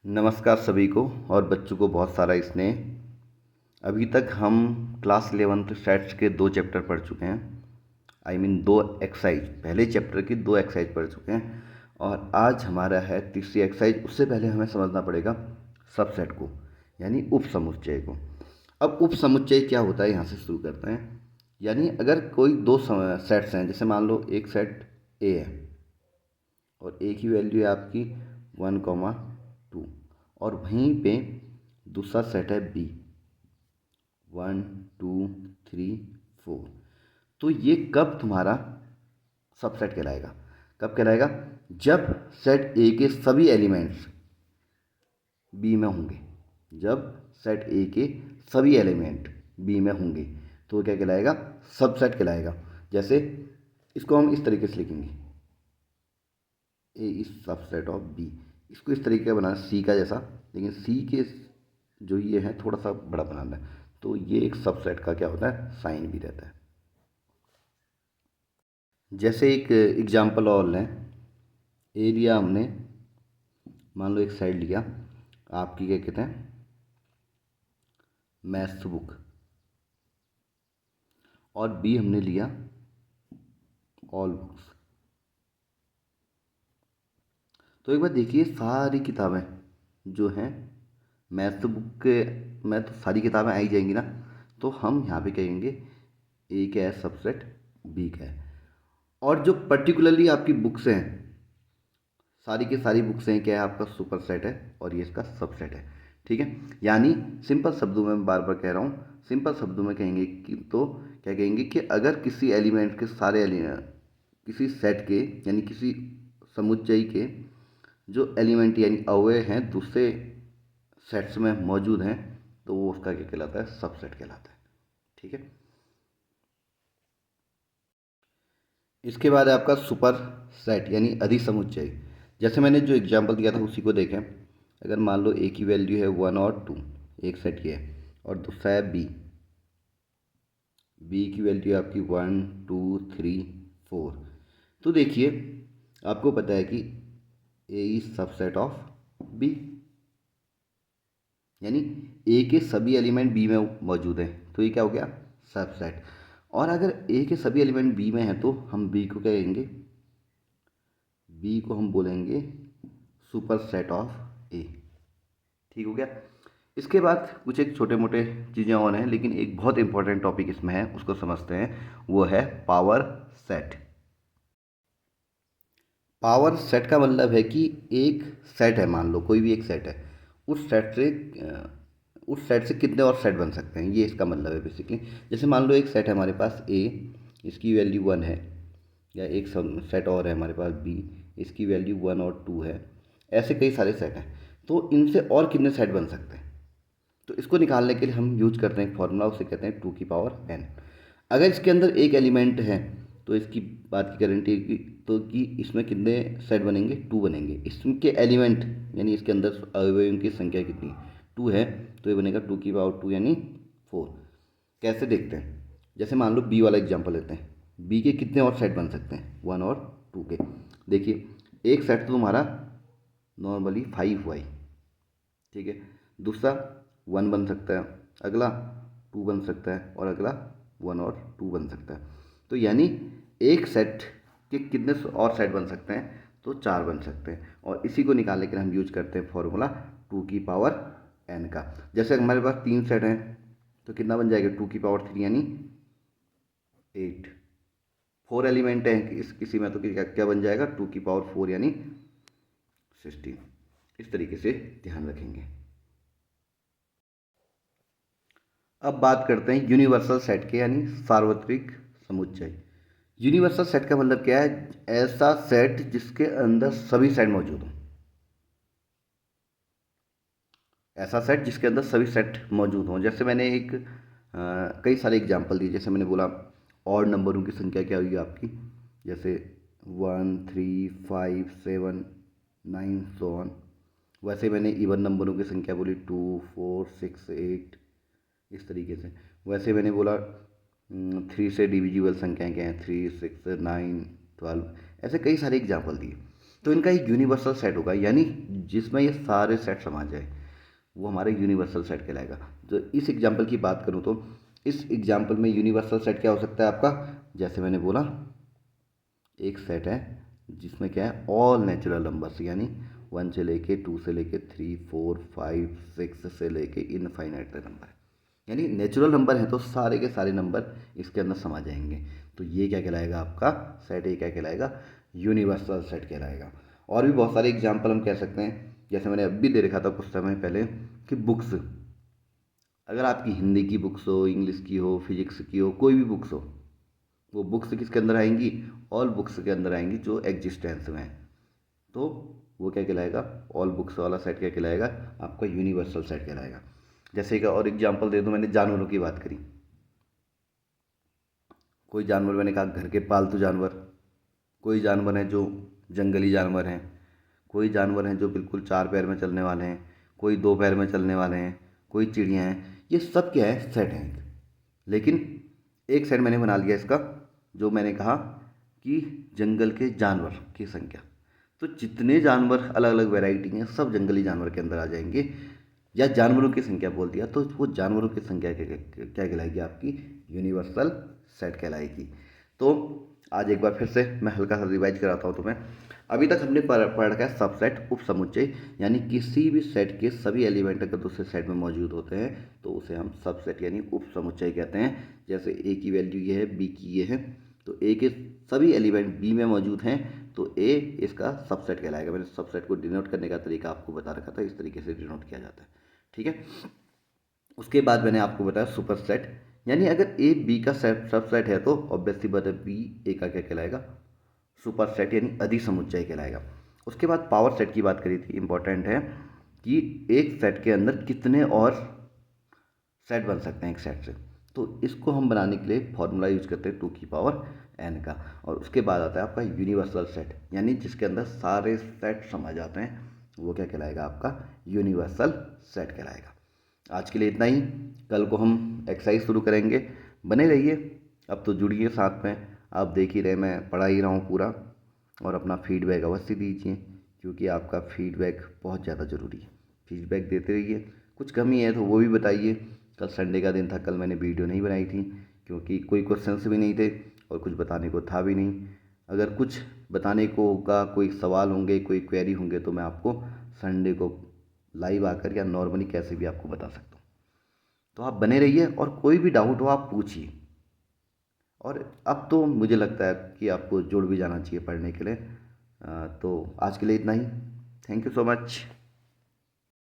नमस्कार सभी को और बच्चों को बहुत सारा स्नेह। अभी तक हम क्लास 11th सेट्स के 2 चैप्टर पढ़ चुके हैं। आई मीन 2 एक्सरसाइज, पहले चैप्टर की 2 एक्सरसाइज पढ़ चुके हैं और आज हमारा है तीसरी एक्सरसाइज। उससे पहले हमें समझना पड़ेगा सबसेट को, यानी उप समुच्चय को। अब उप समुच्चय क्या होता है, यहाँ से शुरू करते हैं। यानी अगर कोई 2 सेट्स हैं, जैसे मान लो एक सेट ए है और ए की वैल्यू है आपकी 1,2 और वहीं पे दूसरा सेट है बी 1 2 3 4। तो ये कब तुम्हारा सबसेट कहलाएगा? कब कहलाएगा? जब सेट ए के सभी एलिमेंट्स बी में होंगे। जब सेट ए के सभी एलिमेंट बी में होंगे तो क्या कहलाएगा? सबसेट कहलाएगा। जैसे इसको हम इस तरीके से लिखेंगे, ए इज सबसेट ऑफ बी। इसको इस तरीके का बनाना, सी का जैसा, लेकिन सी के जो ये है थोड़ा सा बड़ा बनाना है। तो ये एक सबसेट का क्या होता है, साइन भी रहता है। जैसे एक एग्जांपल और लें, ए लिया हमने, मान लो एक साइड लिया आपकी, क्या कहते हैं, मैथ्स बुक, और बी हमने लिया ऑल बुक्स। तो एक बार देखिए, सारी किताबें जो हैं मैथ बुक के में, तो सारी किताबें आई जाएंगी ना। तो हम यहाँ पे कहेंगे ए क्या है सबसेट, बी क्या है। और जो पर्टिकुलरली आपकी बुक्स हैं, सारी की सारी बुक्स हैं, क्या है आपका सुपर सेट है और ये इसका सबसेट है। ठीक है, यानी सिंपल शब्दों में, बार बार कह रहा हूँ, सिंपल शब्दों में कहेंगे कि तो क्या कहेंगे कि अगर किसी एलिमेंट के सारे किसी सेट के, यानी किसी समुच्चय के जो एलिमेंट यानी अवयव हैं दूसरे सेट्स में मौजूद हैं, तो वो उसका क्या कहलाता है, सबसेट कहलाता है। ठीक है, इसके बाद है आपका सुपर सेट यानी अधिसमुच्चय। जैसे मैंने जो एग्जांपल दिया था उसी को देखें। अगर मान लो ए की वैल्यू है 1 और 2, एक सेट ये है, और दूसरा है बी, बी की वैल्यू आपकी 1 2 3 4। तो देखिए, आपको पता है कि ए इज सबसेट ऑफ बी, यानी ए के सभी एलिमेंट बी में मौजूद हैं, तो ये क्या हो गया, सबसेट। और अगर ए के सभी एलिमेंट बी में हैं तो हम बी को क्या कहेंगे, बी को हम बोलेंगे सुपर सेट ऑफ ए। ठीक हो गया। इसके बाद कुछ एक छोटे मोटे चीज़ें और हैं, लेकिन एक बहुत इंपॉर्टेंट टॉपिक इसमें है, उसको समझते हैं। वो है पावर सेट। पावर सेट का मतलब है कि एक सेट है, मान लो कोई भी एक सेट है, उस सेट से उस सेट से कितने और सेट बन सकते हैं, ये इसका मतलब है बेसिकली। जैसे मान लो एक सेट है हमारे पास ए, इसकी वैल्यू 1 है, या एक सेट और है हमारे पास बी, इसकी वैल्यू 1 और 2 है। ऐसे कई सारे सेट हैं, तो इनसे और कितने सेट बन सकते हैं? तो इसको निकालने के लिए हम यूज करते हैं एक फॉर्मूला, उसे कहते हैं 2 की पावर n। अगर इसके अंदर एक एलिमेंट है तो इसकी बात की गारंटी की, तो कि इसमें कितने सेट बनेंगे, 2 बनेंगे। इसके एलिमेंट यानी इसके अंदर अवयवों की संख्या कितनी, 2 है, तो ये बनेगा 2 की पावर 2 यानी 4। कैसे देखते हैं, जैसे मान लो बी वाला एग्जांपल लेते हैं, बी के कितने और सेट बन सकते हैं, 1 और 2 के। देखिए, एक सेट तो तुम्हारा नॉर्मली 5 हुआ ही, ठीक है, दूसरा 1 बन सकता है, अगला 2 बन सकता है, और अगला 1 और 2 बन सकता है। तो यानी एक सेट के कितने और सेट बन सकते हैं, तो 4 बन सकते हैं। और इसी को निकालने के लिए हम यूज करते हैं फॉर्मूला 2 की पावर n का। जैसे हमारे पास 3 सेट हैं, तो कितना बन जाएगा, 2 की पावर 3 यानी 8। 4 एलिमेंट हैं इस किसी में, तो क्या क्या बन जाएगा, 2 की पावर 4 यानी 16। इस तरीके से ध्यान रखेंगे। अब बात करते हैं यूनिवर्सल सेट के, यानी सार्वत्रिक समुच्चय। यूनिवर्सल सेट का मतलब क्या है, ऐसा सेट जिसके अंदर सभी सेट मौजूद हों। ऐसा सेट जिसके अंदर सभी सेट मौजूद हों। जैसे मैंने कई सारे एग्जांपल दिए। जैसे मैंने बोला और नंबरों की संख्या क्या हुई आपकी, जैसे 1 3 5 7 9 सो ऑन। वैसे मैंने इवन नंबरों की संख्या बोली 2 4 6 8, इस तरीके से। वैसे मैंने बोला 3 से डिविजिबल संख्याएं क्या हैं, 3 6 9 12। ऐसे कई सारे एग्जाम्पल दिए। तो इनका एक यूनिवर्सल सेट होगा, यानी जिसमें ये सारे सेट समा जाए वो हमारा यूनिवर्सल सेट कहलाएगा। तो इस एग्जांपल की बात करूँ तो इस एग्जांपल में यूनिवर्सल सेट क्या हो सकता है आपका, जैसे मैंने बोला एक सेट है जिसमें क्या है ऑल नेचुरल नंबर्स, यानी 1 से लेके 2 से लेके 3 4 5 6 से लेके इनफाइनाइट नंबर, यानी नेचुरल नंबर हैं तो सारे के सारे नंबर इसके अंदर समा जाएंगे। तो ये क्या कहलाएगा आपका सेट, ये क्या कहलाएगा, यूनिवर्सल सेट कहलाएगा। और भी बहुत सारे एग्जांपल हम कह सकते हैं, जैसे मैंने अभी दे रखा था कुछ समय पहले कि बुक्स, अगर आपकी हिंदी की बुक्स हो, इंग्लिश की हो, फिजिक्स की हो, कोई भी बुक्स हो, वो बुक्स किसके अंदर आएंगी, ऑल बुक्स के अंदर आएंगी जो एग्जिस्टेंस में है। तो वो क्या कहलाएगा, ऑल बुक्स वाला सेट क्या कहलाएगा, आपका यूनिवर्सल सेट कहलाएगा। जैसे कि और एग्जांपल दे दूं, मैंने जानवरों की बात करी, कोई जानवर, मैंने कहा घर के पालतू जानवर, कोई जानवर हैं जो जंगली जानवर हैं, कोई जानवर हैं जो बिल्कुल 4 पैर में चलने वाले हैं, कोई 2 पैर में चलने वाले हैं, कोई चिड़िया हैं, ये सब क्या है, सेट हैं। लेकिन एक सेट मैंने बना लिया इसका, जो मैंने कहा कि जंगल के जानवर की संख्या, तो जितने जानवर अलग अलग वैरायटी हैं सब जंगली जानवर के अंदर आ जाएंगे, या जानवरों की संख्या बोल दिया तो वो जानवरों की संख्या क्या कहलाएगी, आपकी यूनिवर्सल सेट कहलाएगी। तो आज एक बार फिर से मैं हल्का सा रिवाइज कराता हूँ तुम्हें। अभी तक हमने पढ़ रखा है सबसेट, उप समुच्चय, यानी किसी भी सेट के सभी एलिमेंट अगर दूसरे सेट में मौजूद होते हैं तो उसे हम सबसेट यानी उप समुच्चय कहते हैं। जैसे ए की वैल्यू ये है, बी की ये है, तो ए के सभी एलिमेंट बी में मौजूद हैं तो ए इसका सबसेट कहलाएगा। मैंने सबसेट को डिनोट करने का तरीका आपको बता रखा था, इस तरीके से डिनोट किया जाता है, ठीक है। उसके बाद मैंने आपको बताया सुपर सेट, यानी अगर ए बी का सबसेट है तो ऑब्वियसली बात है बी ए का क्या कहलाएगा, सुपर सेट यानी अधिसमुच्चय कहलाएगा। उसके बाद पावर सेट की बात करी थी, इंपॉर्टेंट है कि एक सेट के अंदर कितने और सेट बन सकते हैं एक सेट से, तो इसको हम बनाने के लिए फॉर्मूला यूज करते हैं 2 की पावर n का। और उसके बाद आता है आपका यूनिवर्सल सेट, यानी जिसके अंदर सारे सेट समा जाते हैं, वो क्या कहलाएगा, आपका यूनिवर्सल सेट कहलाएगा। आज के लिए इतना ही, कल को हम एक्सरसाइज शुरू करेंगे, बने रहिए। अब तो जुड़िए साथ में, आप देख ही रहे मैं पढ़ा ही रहा हूँ पूरा, और अपना फीडबैक अवश्य दीजिए क्योंकि आपका फीडबैक बहुत ज़्यादा ज़रूरी है। फीडबैक देते रहिए, कुछ कमी है तो वो भी बताइए। कल संडे का दिन था, कल मैंने वीडियो नहीं बनाई थी क्योंकि कोई क्वेश्चंस भी नहीं थे और कुछ बताने को था भी नहीं। अगर कुछ बताने को होगा, कोई सवाल होंगे, कोई क्वेरी होंगे तो मैं आपको संडे को लाइव आकर या नॉर्मली कैसे भी आपको बता सकता हूँ। तो आप बने रहिए और कोई भी डाउट हो आप पूछिए। और अब तो मुझे लगता है कि आपको जुड़ भी जाना चाहिए पढ़ने के लिए। तो आज के लिए इतना ही। Thank you so much.